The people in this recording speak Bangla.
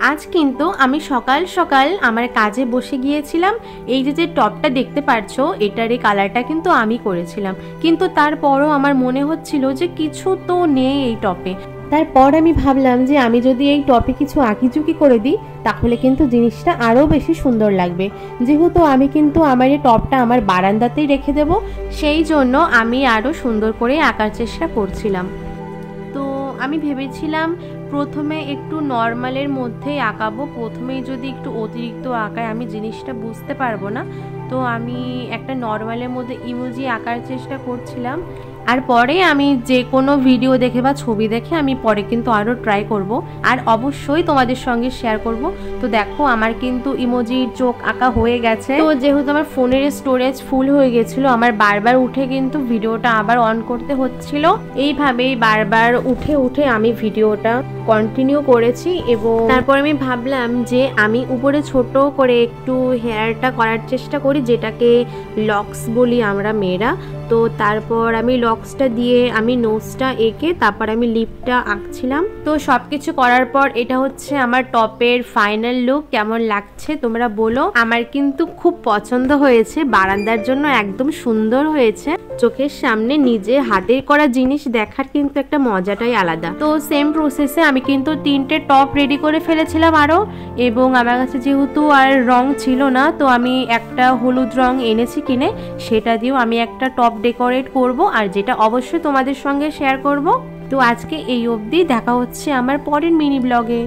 আজ কিন্তু আমি সকাল সকাল আমার কাজে বসে গিয়েছিলাম। এই যে টপটা দেখতে পারছো, এটার এই কালারটা কিন্তু আমি করেছিলাম, কিন্তু তারপরও আমার মনে হচ্ছিল যে কিছু তো নেই এই টপে। তারপর আমি ভাবলাম যে আমি যদি এই টপে কিছু আঁকিঝুঁকি করে দিই তাহলে কিন্তু জিনিসটা আরও বেশি সুন্দর লাগবে। যেহেতু আমি কিন্তু আমার এই টপটা আমার বারান্দাতেই রেখে দেব, সেই জন্য আমি আরও সুন্দর করে আঁকার চেষ্টা করছিলাম। তো আমি ভেবেছিলাম প্রথমে একটু নর্মালের মধ্যেই আঁকাবো। প্রথমেই যদি একটু অতিরিক্ত আঁকায় আমি জিনিসটা বুঝতে পারবো না, তো আমি একটা নর্মালের মধ্যে ইমোজি আঁকার চেষ্টা করছিলাম। আর পরে আমি যে কোনো ভিডিও দেখে বা ছবি দেখে আমি পরে কিন্তু আরও ট্রাই করব, আর অবশ্যই তোমাদের সঙ্গে শেয়ার করব। তো দেখো আমার কিন্তু ইমোজির চোখ আঁকা হয়ে গেছে। তো যেহেতু আমার ফোনের স্টোরেজ ফুল হয়ে গেছিলো, আমার বারবার উঠে কিন্তু ভিডিওটা আবার অন করতে হচ্ছিল। এইভাবেই বারবার উঠে উঠে আমি ভিডিওটা কন্টিনিউ করেছি। এবং তারপর আমি ভাবলাম যে আমি উপরে ছোট করে একটু হেয়ারটা করার চেষ্টা করি, যেটাকে লক্স বলি আমরা মেয়েরা। তো তারপর আমি লক্সটা দিয়ে আমি নোজটা এঁকে তারপর আমি লিপটা আঁকছিলাম। তো সব কিছু করার পর এটা হচ্ছে আমার টপের ফাইনাল লুক। কেমন লাগছে তোমরা বলো। আমার কিন্তু খুব পছন্দ হয়েছে, বারান্দার জন্য একদম সুন্দর হয়েছে। চোখের সামনে নিজে হাতের করা জিনিস দেখার কিন্তু একটা মজাটাই আলাদা। তো সেম প্রসেসে আমি কিন্তু 3টে টপ রেডি করে ফেলেছিলাম আরও। এবং আমার কাছে যেহেতু আর রং ছিল না, তো আমি একটা হলুদ রং এনেছি কিনে, সেটা দিয়েও আমি একটা টপ ডেকোরেট করব, আর যেটা অবশ্যই তোমাদের সঙ্গে শেয়ার করব। তো আজকে এই অবধি, দেখা হচ্ছে আমার পরের মিনি ব্লগে।